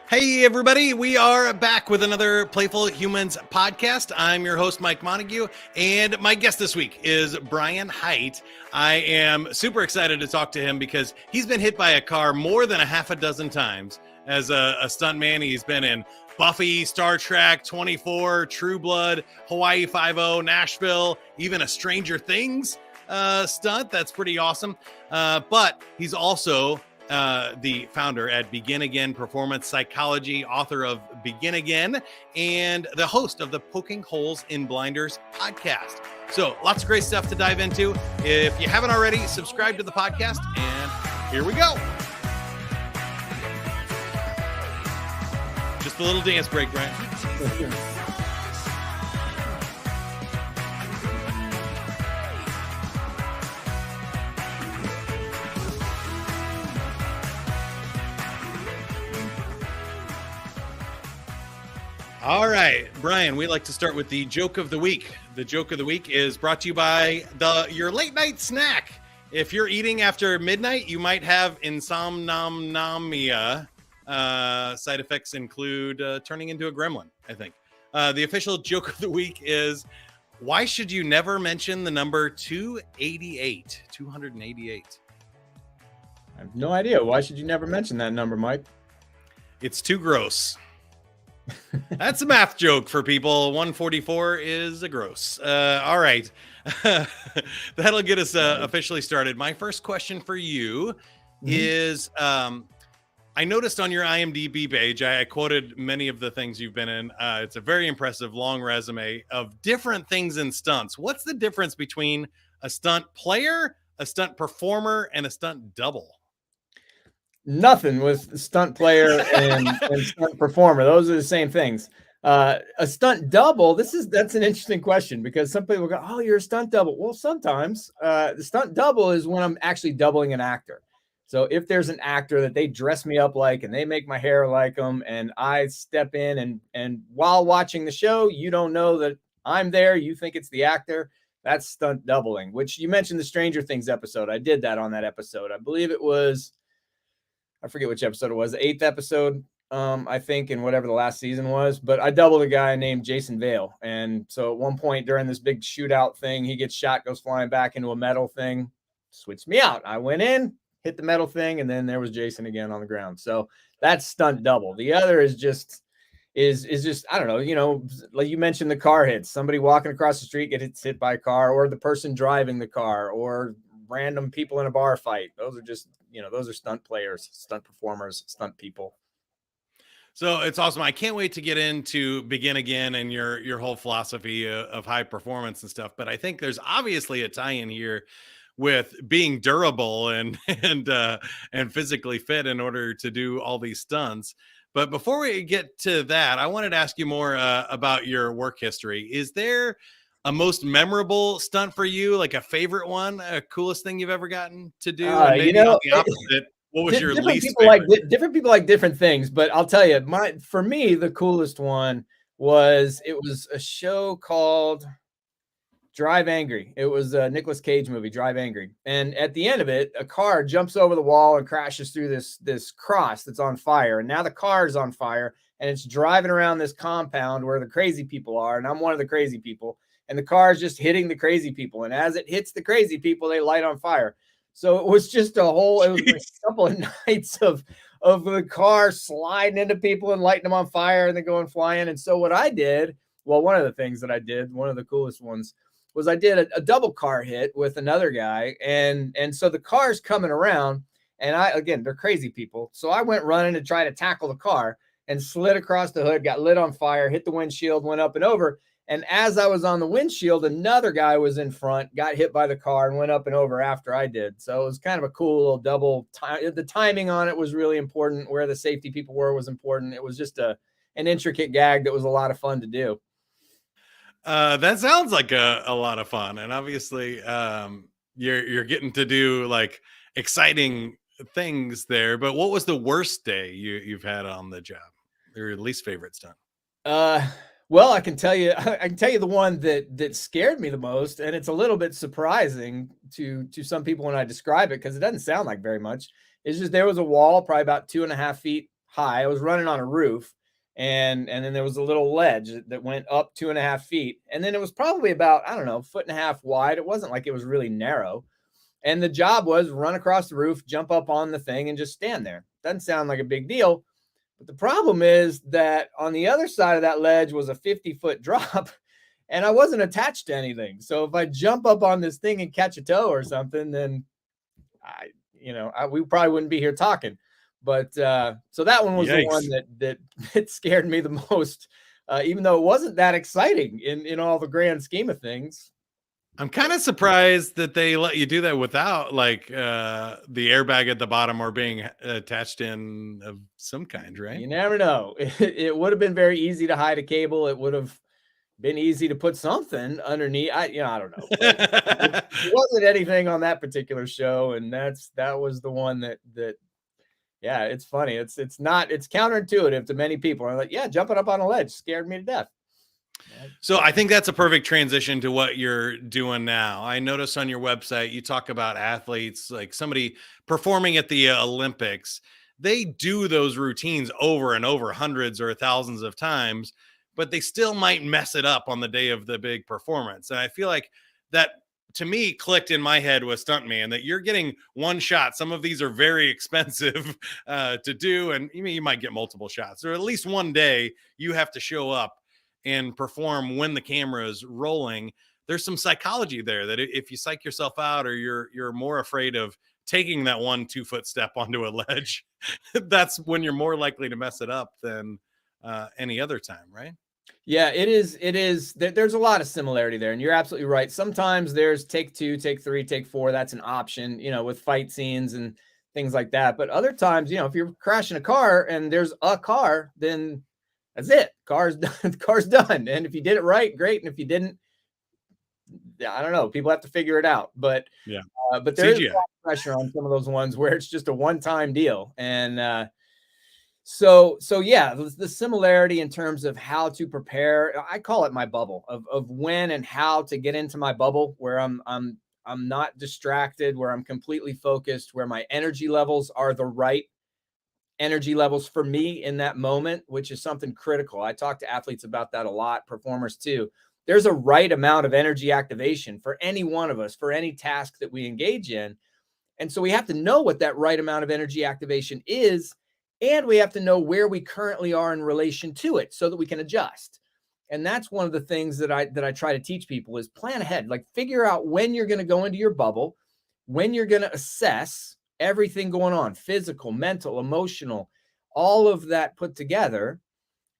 Hey, everybody. We are back with another Playful Humans podcast. I'm your host, Mike Montague, and my guest this week is Brian Hite. I am super excited to talk to him because he's been hit by a car more than a half a dozen times as a stuntman. He's been in Buffy, Star Trek, 24, True Blood, Hawaii Five-0, Nashville, even a Stranger Things stunt. That's pretty awesome. But he's also the founder at Begin Again Performance Psychology, author of Begin Again, and the host of the Poking Holes in Blinders podcast. So lots of great stuff to dive into. If you haven't already, subscribe to the podcast, and here we go. Just a little dance break, Brian. All right, Brian, we like to start with the joke of the week. The joke of the week is brought to you by your late night snack. If you're eating after midnight, you might have insomnia. Side effects include turning into a gremlin, I think. The official joke of the week is, why should you never mention the number 288? 288. I have no idea. Why should you never mention that number, Mike? It's too gross. That's a math joke for people. 144 is a gross. All right. That'll get us officially started. My first question for you is, I noticed on your IMDb page, I quoted many of the things you've been in. It's a very impressive long resume of different things in stunts. What's the difference between a stunt player, a stunt performer, and a stunt double? Nothing with stunt player and stunt performer. Those are the same things. A stunt double, that's an interesting question because some people go, oh, you're a stunt double. Well, sometimes the stunt double is when I'm actually doubling an actor. So if there's an actor that they dress me up like and they make my hair like them and I step in and while watching the show, you don't know that I'm there. You think it's the actor. That's stunt doubling, which you mentioned the Stranger Things episode. I did that on that episode. I believe it was, I forget which episode it was, the 8th episode, I think, in whatever the last season was. But I doubled a guy named Jason Vale. And so at one point during this big shootout thing, he gets shot, goes flying back into a metal thing, switched me out. I went in, hit the metal thing, and then there was Jason again on the ground. So that's stunt double. The other is just, I don't know, like you mentioned, the car hits. Somebody walking across the street gets hit by a car, or the person driving the car, or random people in a bar fight. Those are just, those are stunt players, stunt performers, stunt people. So it's awesome. I can't wait to get into Begin Again and your whole philosophy of high performance and stuff. But I think there's obviously a tie-in here with being durable and physically fit in order to do all these stunts. But before we get to that, I wanted to ask you more about your work history. Is there a most memorable stunt for you, like a favorite one, a coolest thing you've ever gotten to do? And maybe on the opposite, what was your least favorite? Different people like different things, but I'll tell you, for me, the coolest one was a show called Drive Angry. It was a Nicolas Cage movie, Drive Angry. And at the end of it, a car jumps over the wall and crashes through this cross that's on fire. And now the car is on fire and it's driving around this compound where the crazy people are. And I'm one of the crazy people. And the car is just hitting the crazy people. And as it hits the crazy people, they light on fire. So it was just it was like a couple of nights of the car sliding into people and lighting them on fire and then going flying. And so what I did, one of the things that I did, one of the coolest ones, was I did a double car hit with another guy. And so the car's coming around and they're crazy people. So I went running to try to tackle the car and slid across the hood, got lit on fire, hit the windshield, went up and over. And as I was on the windshield, another guy was in front, got hit by the car and went up and over after I did. So it was kind of a cool little double time. The timing on it was really important. Where the safety people were was important. It was just an intricate gag that was a lot of fun to do. That sounds like a lot of fun. And obviously you're getting to do like exciting things there. But what was the worst day you've had on the job? Your least favorite stunt? Well, I can tell you the one that scared me the most, and it's a little bit surprising to some people when I describe it because it doesn't sound like very much. It's just there was a wall probably about 2.5 feet high. I was running on a roof, and then there was a little ledge that went up 2.5 feet. And then it was probably about, I don't know, 1.5 feet wide. It wasn't like it was really narrow. And the job was run across the roof, jump up on the thing, and just stand there. Doesn't sound like a big deal. But the problem is that on the other side of that ledge was a 50-foot drop, and I wasn't attached to anything. So if I jump up on this thing and catch a toe or something, then we probably wouldn't be here talking. But so that one was Yikes. the one that scared me the most, even though it wasn't that exciting in all the grand scheme of things. I'm kind of surprised that they let you do that without like the airbag at the bottom or being attached in of some kind, right? You never know. It would have been very easy to hide a cable. It would have been easy to put something underneath. I don't know. It wasn't anything on that particular show, and that was the one that yeah, it's funny. It's counterintuitive to many people. I'm like, yeah, jumping up on a ledge scared me to death. So I think that's a perfect transition to what you're doing now. I noticed on your website, you talk about athletes, like somebody performing at the Olympics. They do those routines over and over, hundreds or thousands of times, but they still might mess it up on the day of the big performance. And I feel like that, to me, clicked in my head with Stuntman, that you're getting one shot. Some of these are very expensive to do, and you might get multiple shots, or at least one day you have to show up and perform when the camera is rolling. There's some psychology there that if you psych yourself out, or you're more afraid of taking that 1-2 foot step onto a ledge, that's when you're more likely to mess it up than any other time, right? Yeah, it is. There's a lot of similarity there, and you're absolutely right. Sometimes there's take 2, take 3, take 4. That's an option, with fight scenes and things like that. But other times, if you're crashing a car and there's a car, then that's it. Car's done. Car's done. And if you did it right, great. And if you didn't, I don't know. People have to figure it out. But yeah, but there is a lot of pressure on some of those ones where it's just a one-time deal. And so yeah, the similarity in terms of how to prepare, I call it my bubble of when and how to get into my bubble, where I'm not distracted, where I'm completely focused, where my energy levels are the right energy levels for me in that moment, which is something critical. I talk to athletes about that a lot, performers too. There's a right amount of energy activation for any one of us, for any task that we engage in. And so we have to know what that right amount of energy activation is, and we have to know where we currently are in relation to it so that we can adjust. And that's one of the things that I try to teach people is plan ahead, like figure out when you're going to go into your bubble, when you're going to assess everything going on, physical, mental, emotional, all of that put together.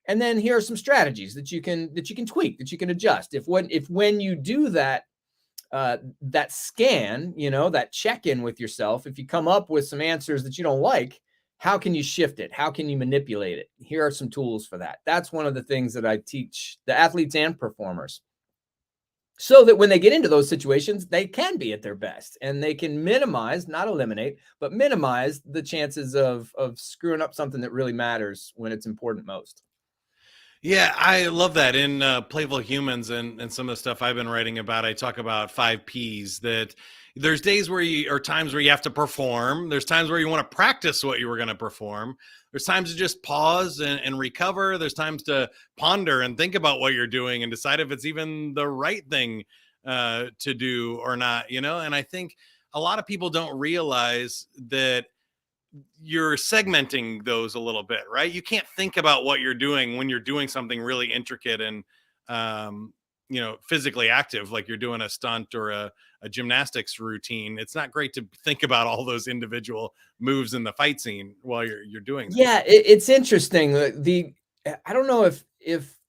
And then here are some strategies that you can tweak, that you can adjust. If when you do that, that scan, that check-in with yourself, if you come up with some answers that you don't like, how can you shift it? How can you manipulate it? Here are some tools for that. That's one of the things that I teach the athletes and performers, so that when they get into those situations, they can be at their best and they can minimize, not eliminate, but minimize the chances of screwing up something that really matters when it's important most. Yeah, I love that. In Playful Humans and some of the stuff I've been writing about, I talk about 5 Ps, that there's days or times where you have to perform. There's times where you want to practice what you were going to perform. There's times to just pause and recover. There's times to ponder and think about what you're doing and decide if it's even the right thing to do or not, And I think a lot of people don't realize that you're segmenting those a little bit, right? You can't think about what you're doing when you're doing something really intricate and, physically active, like you're doing a stunt or a gymnastics routine. It's not great to think about all those individual moves in the fight scene while you're doing this. Yeah, it's interesting. I don't know if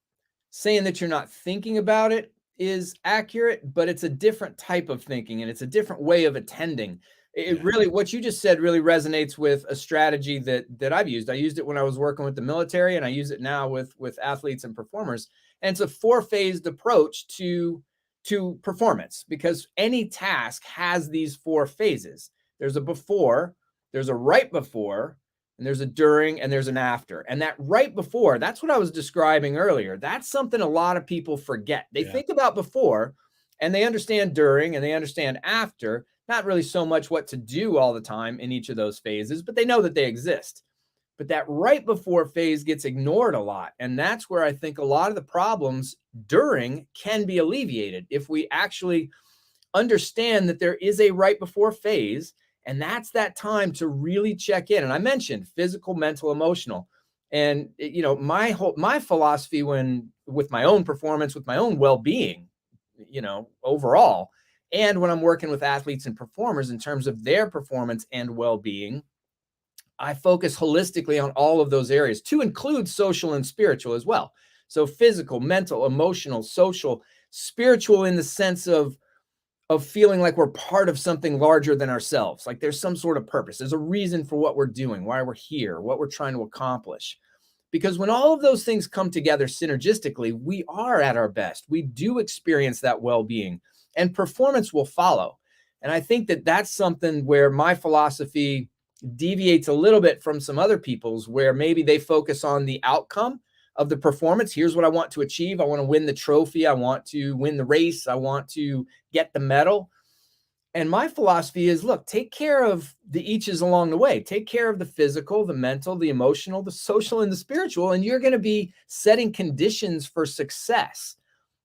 saying that you're not thinking about it is accurate, but it's a different type of thinking and it's a different way of attending. It really, what you just said really resonates with a strategy that I've used. I used it when I was working with the military, and I use it now with athletes and performers. And it's a 4-phased approach to performance, because any task has these 4 phases. There's a before, there's a right before, and there's a during, and there's an after. And that right before, that's what I was describing earlier. That's something a lot of people forget. They think about before, and they understand during, and they understand after. Not really so much what to do all the time in each of those phases, but they know that they exist. But that right before phase gets ignored a lot. And that's where I think a lot of the problems during can be alleviated if we actually understand that there is a right before phase. And that's that time to really check in. And I mentioned physical, mental, emotional. And my philosophy with my own performance, with my own well-being, overall, and when I'm working with athletes and performers in terms of their performance and well-being, I focus holistically on all of those areas to include social and spiritual as well. So physical, mental, emotional, social, spiritual in the sense of feeling like we're part of something larger than ourselves. Like there's some sort of purpose. There's a reason for what we're doing, why we're here, what we're trying to accomplish. Because when all of those things come together synergistically, we are at our best. We do experience that well-being, and performance will follow. And I think that that's something where my philosophy deviates a little bit from some other people's, where maybe they focus on the outcome of the performance. Here's what I want to achieve. I want to win the trophy. I want to win the race. I want to get the medal. And my philosophy is, look, take care of the eaches along the way. Take care of the physical, the mental, the emotional, the social, and the spiritual. And you're going to be setting conditions for success.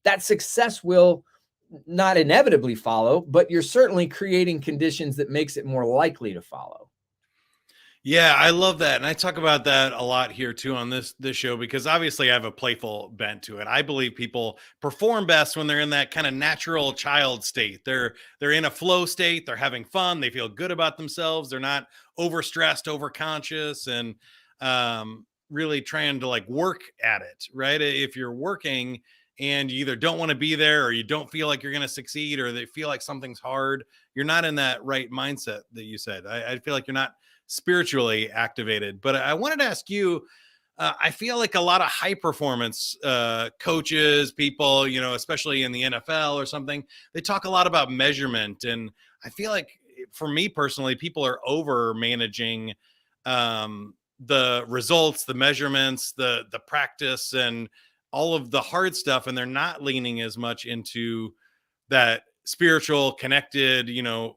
That success will not inevitably follow, but you're certainly creating conditions that makes it more likely to follow. Yeah, I love that. And I talk about that a lot here too on this show, because obviously I have a playful bent to it. I believe people perform best when they're in that kind of natural child state. They're in a flow state, they're having fun, they feel good about themselves, they're not overstressed, overconscious, and really trying to like work at it, right? If you're working and you either don't want to be there, or you don't feel like you're going to succeed, or they feel like something's hard, you're not in that right mindset that you said. I feel like you're not spiritually activated. But I wanted to ask you, I feel like a lot of high performance coaches, people, especially in the NFL or something, they talk a lot about measurement. And I feel like for me personally, people are over managing the results, the measurements, the practice, and all of the hard stuff. And they're not leaning as much into that spiritual, connected,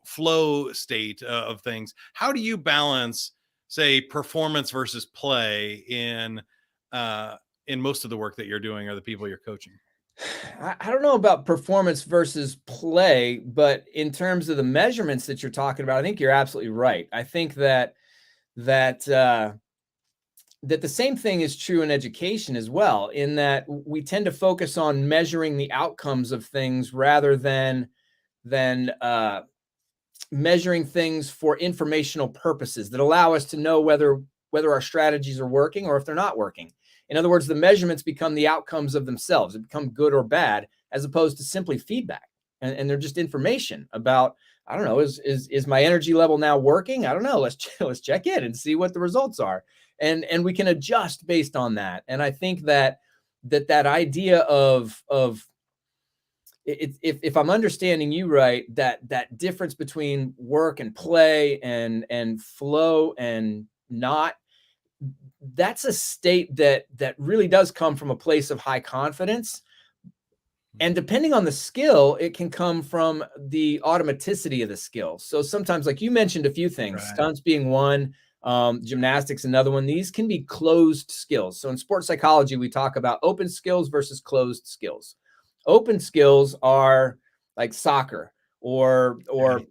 flow state of things. How do you balance, say, performance versus play in most of the work that you're doing or the people you're coaching? I don't know about performance versus play, but in terms of the measurements that you're talking about, I think you're absolutely right. I think that the same thing is true in education as well, in that we tend to focus on measuring the outcomes of things rather than measuring things for informational purposes that allow us to know whether our strategies are working or if they're not working. In other words, the measurements become the outcomes of themselves. It become good or bad, as opposed to simply feedback. And they're just information about, I don't know, is my energy level now working? I don't know. Let's check in and see what the results are. And we can adjust based on that. And I think that idea of if I'm understanding you right, that difference between work and play and flow and not, that's a state that really does come from a place of high confidence. And depending on the skill, it can come from the automaticity of the skill. So sometimes, like you mentioned a few things, right. Stunts being one, gymnastics another one. These can be closed skills. So in sports psychology, we talk about open skills versus closed skills. Open skills are like soccer or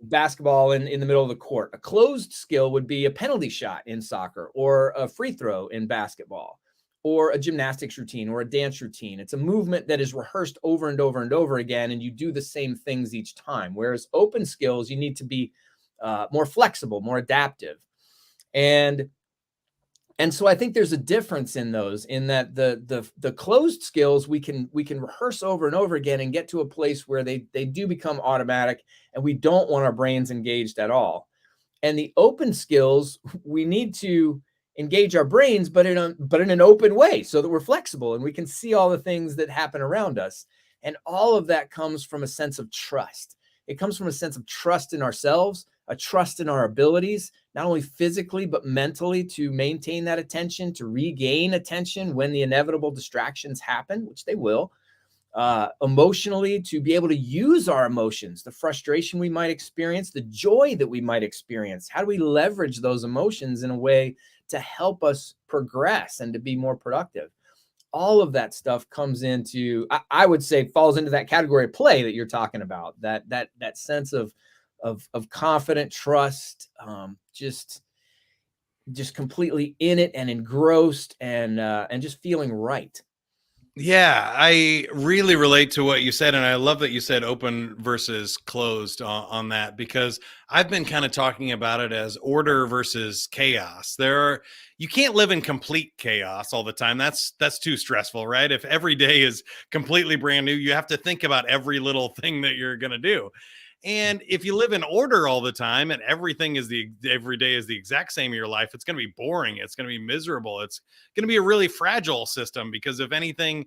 basketball in the middle of the court. A closed skill would be a penalty shot in soccer, or a free throw in basketball, or a gymnastics routine or a dance routine. It's a movement that is rehearsed over and over and over again, and you do the same things each time. Whereas open skills, you need to be more flexible, more adaptive. And so I think there's a difference in those, in that the closed skills we can rehearse over and over again and get to a place where they do become automatic, and we don't want our brains engaged at all. And the open skills, we need to engage our brains, but in an open way, so that we're flexible and we can see all the things that happen around us. And all of that comes from a sense of trust. It comes from a sense of trust in ourselves, a trust in our abilities, not only physically, but mentally, to maintain that attention, to regain attention when the inevitable distractions happen, which they will. emotionally, to be able to use our emotions, the frustration we might experience, the joy that we might experience. How do we leverage those emotions in a way to help us progress and to be more productive? All of that stuff comes into, I would say, falls into that category of play that you're talking about. That sense of confident trust, just completely in it and engrossed, and just feeling right. Yeah, I really relate to what you said. And I love that you said open versus closed on that, because I've been kind of talking about it as order versus chaos. You can't live in complete chaos all the time. That's too stressful, right? If every day is completely brand new, you have to think about every little thing that you're going to do. And if you live in order all the time and every day is the exact same in your life, it's going to be boring. It's going to be miserable. It's going to be a really fragile system, because if anything,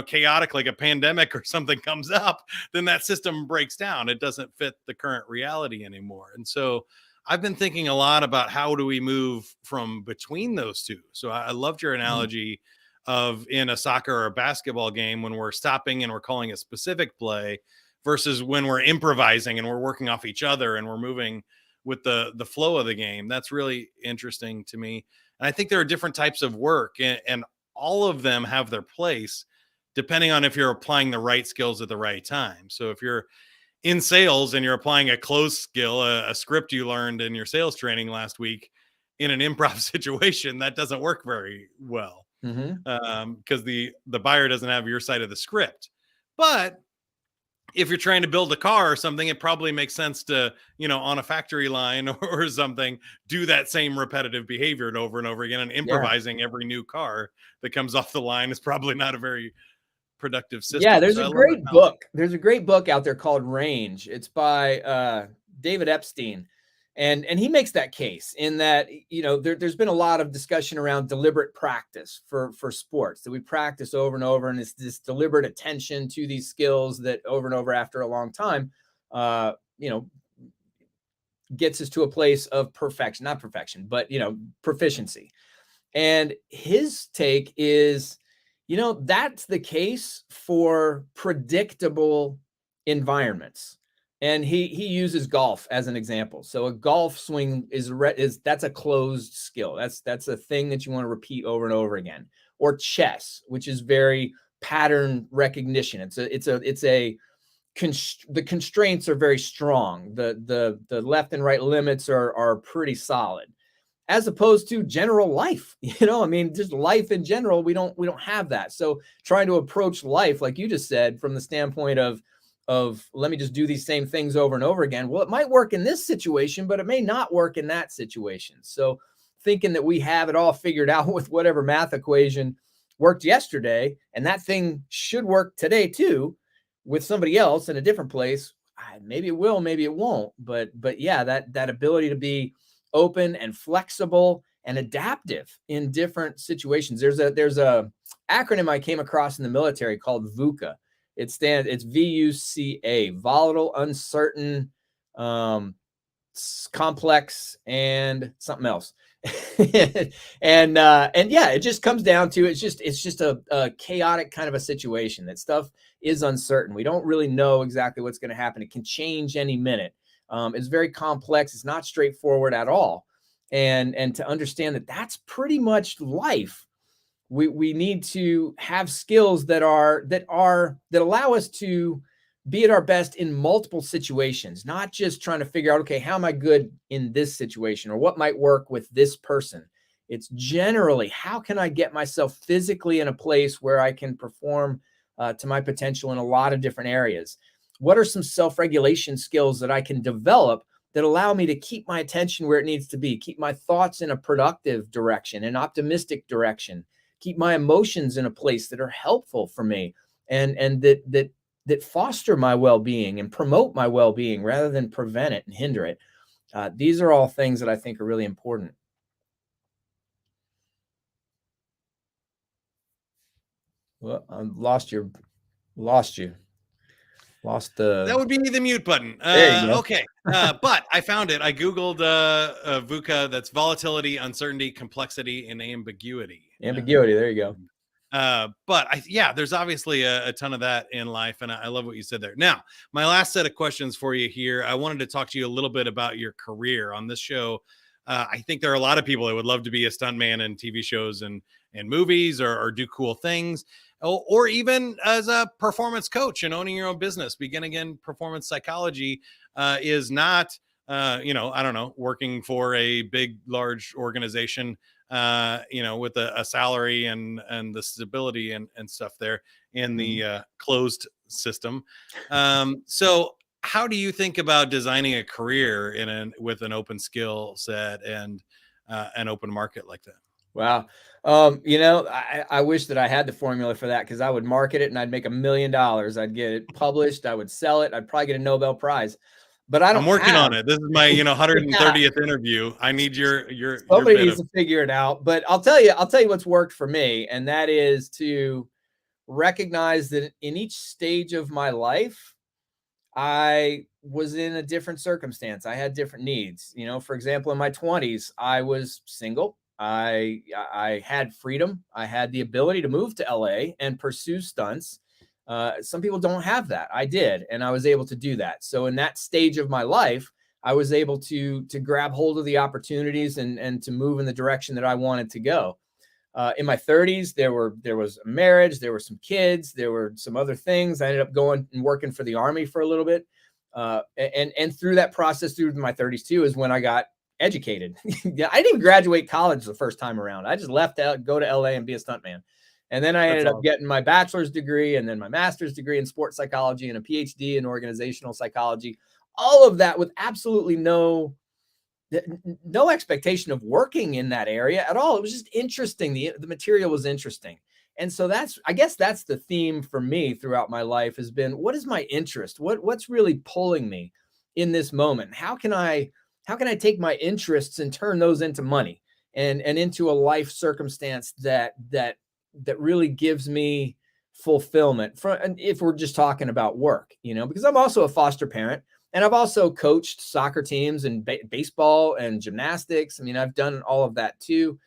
chaotic like a pandemic or something comes up, then that system breaks down. It doesn't fit the current reality anymore. And so I've been thinking a lot about how do we move from between those two. So I loved your analogy of in a soccer or a basketball game, when we're stopping and we're calling a specific play, versus when we're improvising and we're working off each other and we're moving with the flow of the game. That's really interesting to me. And I think there are different types of work, and all of them have their place depending on if you're applying the right skills at the right time. So if you're in sales and you're applying a closed skill, a script you learned in your sales training last week in an improv situation, that doesn't work very well, because the buyer doesn't have your side of the script. But if you're trying to build a car or something, it probably makes sense to, on a factory line or something, do that same repetitive behavior and over again. And improvising every new car that comes off the line is probably not a very productive system. Yeah, there's a great book. There's a great book out there called Range. It's by David Epstein. And he makes that case in that, there's been a lot of discussion around deliberate practice for sports, that we practice over and over. And it's this deliberate attention to these skills that over and over after a long time, gets us to a place of perfection, not perfection, but, proficiency. And his take is, that's the case for predictable environments. And he uses golf as an example. So a golf swing that's a closed skill. That's a thing that you want to repeat over and over again. Or chess, which is very pattern recognition. The constraints are very strong. The left and right limits are pretty solid, as opposed to general life. Just life in general, we don't have that. So trying to approach life, like you just said, from the standpoint of let me just do these same things over and over again. Well, it might work in this situation, but it may not work in that situation. So thinking that we have it all figured out with whatever math equation worked yesterday, and that thing should work today too, with somebody else in a different place, maybe it will, maybe it won't. But yeah, that ability to be open and flexible and adaptive in different situations. There's a acronym I came across in the military called VUCA. It's VUCA, volatile, uncertain, complex, and something else. and yeah, it just comes down to, it's just a chaotic kind of a situation. That stuff is uncertain. We don't really know exactly what's going to happen. It can change any minute. It's very complex. It's not straightforward at all. And to understand that that's pretty much life. We need to have skills that allow us to be at our best in multiple situations, not just trying to figure out, okay, how am I good in this situation, or what might work with this person? It's generally, how can I get myself physically in a place where I can perform to my potential in a lot of different areas? What are some self-regulation skills that I can develop that allow me to keep my attention where it needs to be, keep my thoughts in a productive direction, an optimistic direction, keep my emotions in a place that are helpful for me, and that foster my well-being and promote my well-being rather than prevent it and hinder it. These are all things that I think are really important. Well, I lost you. That would be the mute button. There you go. Okay. But I found it. I Googled VUCA. That's volatility, uncertainty, complexity, and ambiguity. Ambiguity. There you go. But there's obviously a ton of that in life. And I love what you said there. Now, my last set of questions for you here. I wanted to talk to you a little bit about your career on this show. I think there are a lot of people that would love to be a stuntman in TV shows and movies, or do cool things, or even as a performance coach and owning your own business. Beginning in performance psychology is not, I don't know, working for a big, large organization, with a salary and the stability and stuff there in the closed system. So how do you think about designing a career with an open skill set and an open market like that? Wow. I wish that I had the formula for that, because I would market it and I'd make $1 million. I'd get it published. I would sell it. I'd probably get a Nobel Prize, but I don't I'm working have. on it. This is my, 130th interview. I need your Somebody bit needs to figure it out. But I'll tell you what's worked for me, and that is to recognize that in each stage of my life, I was in a different circumstance. I had different needs. For example, in my 20s, I was single. I had freedom. I had the ability to move to LA and pursue stunts. Some people don't have that. I did, and I was able to do that. So in that stage of my life, I was able to grab hold of the opportunities and to move in the direction that I wanted to go. In my 30s, there was a marriage, there were some kids, there were some other things. I ended up going and working for the Army for a little bit. And through that process, through my 30s too, is when I got educated. I didn't even graduate college the first time around. I just left out, go to LA and be a stuntman. And then I ended up getting my bachelor's degree and then my master's degree in sports psychology and a Ph.D. in organizational psychology. All of that with absolutely no expectation of working in that area at all. It was just interesting. The material was interesting. And so I guess that's the theme for me throughout my life, has been, what is my interest? What's really pulling me in this moment? How can I take my interests and turn those into money and into a life circumstance that really gives me fulfillment, and if we're just talking about work, because I'm also a foster parent. And I've also coached soccer teams and baseball and gymnastics. I mean, I've done all of that too.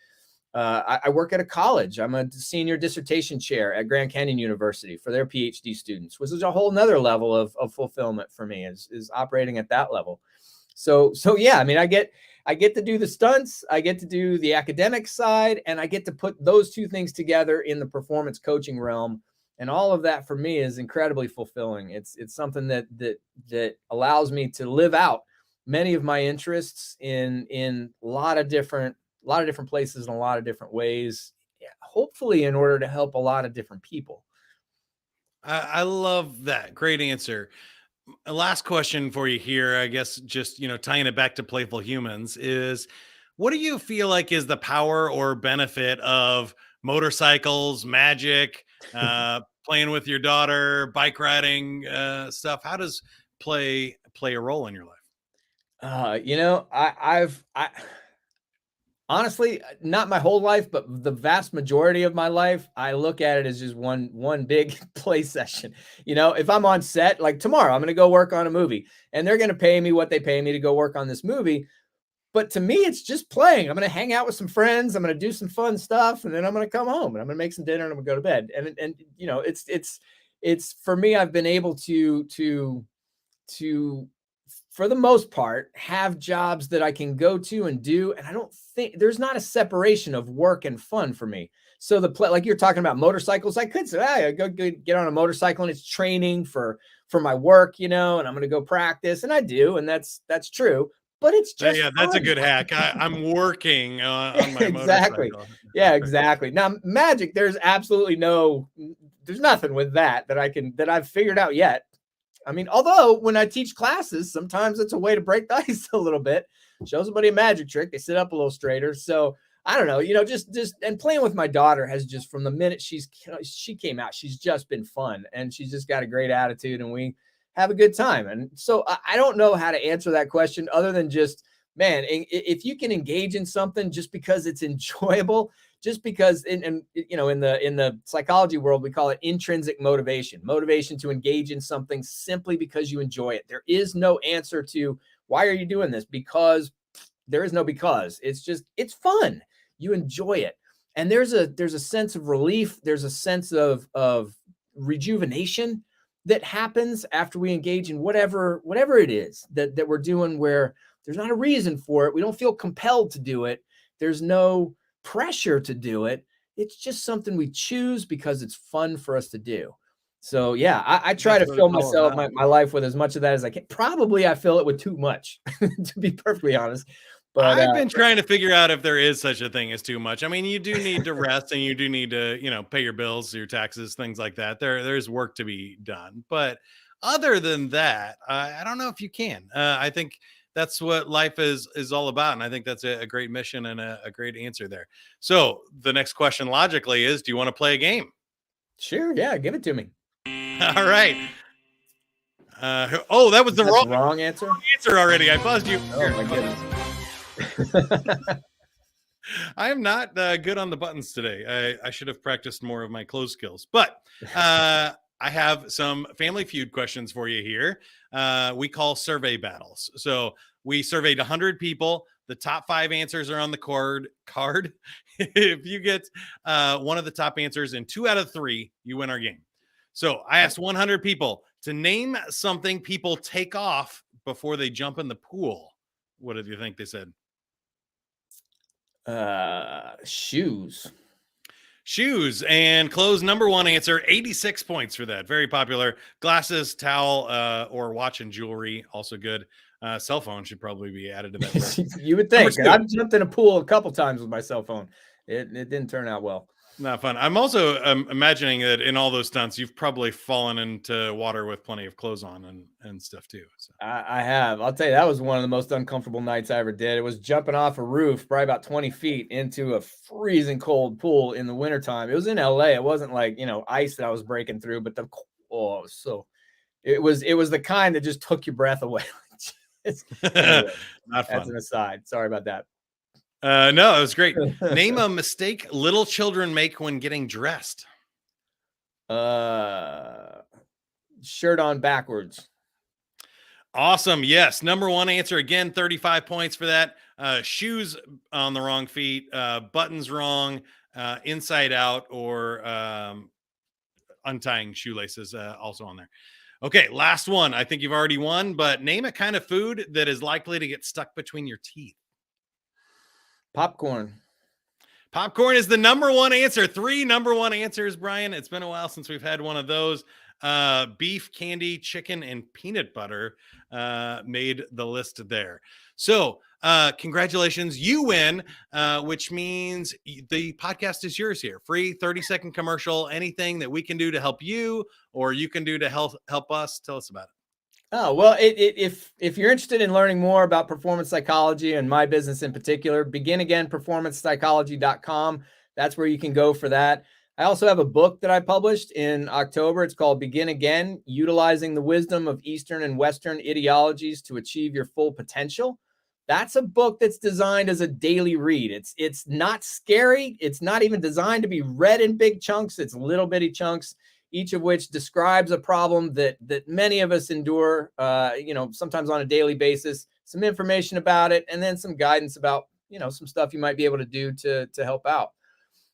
I work at a college. I'm a senior dissertation chair at Grand Canyon University for their Ph.D. students, which is a whole nother level of fulfillment for me, is operating at that level. So yeah, I mean, I get to do the stunts, I get to do the academic side, and I get to put those two things together in the performance coaching realm. And all of that for me is incredibly fulfilling. It's something that allows me to live out many of my interests in a lot of different places in a lot of different ways, hopefully in order to help a lot of different people. I love that. Great answer. A last question for you here, I guess, just, tying it back to playful humans, is what do you feel like is the power or benefit of motorcycles, magic, playing with your daughter, bike riding, stuff? How does play a role in your life? I've honestly, not my whole life, but the vast majority of my life, I look at it as just one big play session. If I'm on set, like tomorrow, I'm going to go work on a movie and they're going to pay me what they pay me to go work on this movie. But to me, it's just playing. I'm going to hang out with some friends. I'm going to do some fun stuff, and then I'm going to come home and I'm going to make some dinner and I'm going to go to bed. And it's for me, I've been able to for the most part, have jobs that I can go to and do. And I don't think there's not a separation of work and fun for me. So like you're talking about motorcycles, I could say, I go get on a motorcycle and it's training for my work, and I'm going to go practice. And I do. And that's true. But it's just yeah, that's fun. A good hack. I'm working on my exactly. motorcycle. Yeah, exactly. Now, magic, there's nothing with that I've figured out yet. I mean, although when I teach classes, sometimes it's a way to break the ice a little bit. Show somebody a magic trick, they sit up a little straighter. So I don't know, just and playing with my daughter has just, from the minute she came out, she's just been fun, and she's just got a great attitude, and we have a good time. And so I don't know how to answer that question other than just, man, if you can engage in something just because it's enjoyable, just because in the psychology world, we call it intrinsic motivation to engage in something simply because you enjoy it. There is no answer to why are you doing this, because there is no because. It's just, it's fun. You enjoy it. And there's a sense of relief. There's a sense of rejuvenation that happens after we engage in whatever it is that we're doing, where there's not a reason for it. We don't feel compelled to do it. There's no pressure to do it. It's just something we choose because it's fun for us to do. So yeah, I try to fill myself, my life with as much of that as I can. Probably I fill it with too much, to be perfectly honest. But I've been trying to figure out if there is such a thing as too much. I mean, you do need to rest, and you do need to, pay your bills, your taxes, things like that. There's work to be done. But other than that, I don't know if you can. I think that's what life is all about. And I think that's a great mission and a great answer there. So the next question logically is, do you want to play a game? Sure. Yeah. Give it to me. All right. That was the wrong answer. Wrong answer already. I buzzed you. Oh my goodness. I am not good on the buttons today. I should have practiced more of my close skills, but I have some Family Feud questions for you here. We call survey battles. So we surveyed 100 people. The top 5 answers are on the card. If you get one of the top answers in 2 out of 3, you win our game. So I asked 100 people to name something people take off before they jump in the pool. What did you think they said? Shoes. And clothes, number 1 answer, 86 points for that. Very popular. Glasses, towel, or watch and jewelry, also good. Cell phone should probably be added to that list. You would think. I've jumped in a pool a couple times with my cell phone. It didn't turn out well. Not fun. I'm also imagining that in all those stunts, you've probably fallen into water with plenty of clothes on and stuff too. So. I have. I'll tell you, that was one of the most uncomfortable nights I ever did. It was jumping off a roof, probably about 20 feet into a freezing cold pool in the wintertime. It was in LA. It wasn't like, ice that I was breaking through, but it was the kind that just took your breath away. Anyway, not fun. That's an aside. Sorry about that. No, it was great. Name a mistake little children make when getting dressed. Shirt on backwards. Awesome. Yes. Number 1 answer again, 35 points for that. Shoes on the wrong feet, buttons wrong, inside out, or untying shoelaces also on there. Okay, last one. I think you've already won, but name a kind of food that is likely to get stuck between your teeth. Popcorn. Popcorn is the number 1 answer. 3 number 1 answers, Brian. It's been a while since we've had one of those. Beef, candy, chicken, and peanut butter made the list there. So congratulations. You win, which means the podcast is yours here. Free 30-second commercial, anything that we can do to help you or you can do to help us. Tell us about it. Oh, well, if you're interested in learning more about performance psychology and my business in particular, beginagainperformancepsychology.com. That's where you can go for that. I also have a book that I published in October. It's called Begin Again, Utilizing the Wisdom of Eastern and Western Ideologies to Achieve Your Full Potential. That's a book that's designed as a daily read. It's not scary. It's not even designed to be read in big chunks. It's little bitty chunks, each of which describes a problem that many of us endure, sometimes on a daily basis, some information about it, and then some guidance about, some stuff you might be able to do to help out.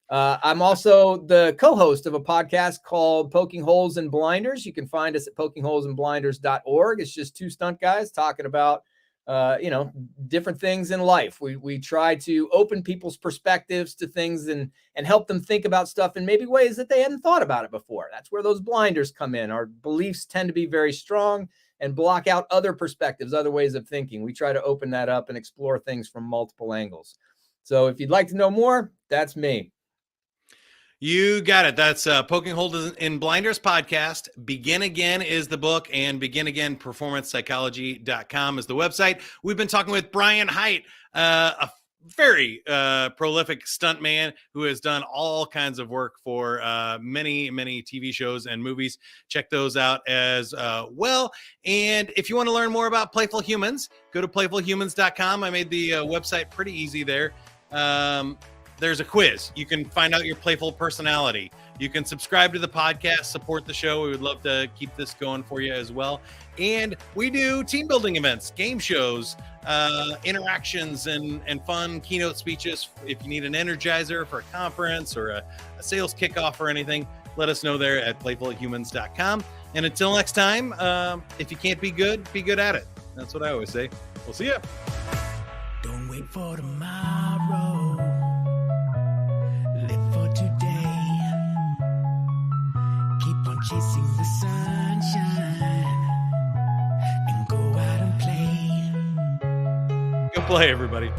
I'm also the co-host of a podcast called Poking Holes in Blinders. You can find us at pokingholesandblinders.org. It's just 2 stunt guys talking about, different things in life. We try to open people's perspectives to things and help them think about stuff in maybe ways that they hadn't thought about it before. That's where those blinders come in. Our beliefs tend to be very strong and block out other perspectives, other ways of thinking. We try to open that up and explore things from multiple angles. So if you'd like to know more, that's me. You got it. That's Poking Holes in Blinders podcast. Begin Again is the book, and beginagainperformancepsychology.com is the website. We've been talking with Brian Hite, a very prolific stuntman who has done all kinds of work for many, many TV shows and movies. Check those out as well. And if you want to learn more about Playful Humans, go to playfulhumans.com. I made the website pretty easy there. there's a quiz. You can find out your playful personality. You can subscribe to the podcast, support the show. We would love to keep this going for you as well. And we do team building events, game shows, interactions, and fun keynote speeches. If you need an energizer for a conference or a sales kickoff or anything, let us know there at playfulhumans.com. And until next time, if you can't be good at it. That's what I always say. We'll see you. Don't wait for tomorrow. Live for today. Keep on chasing the sunshine and go out and play. Go play, everybody.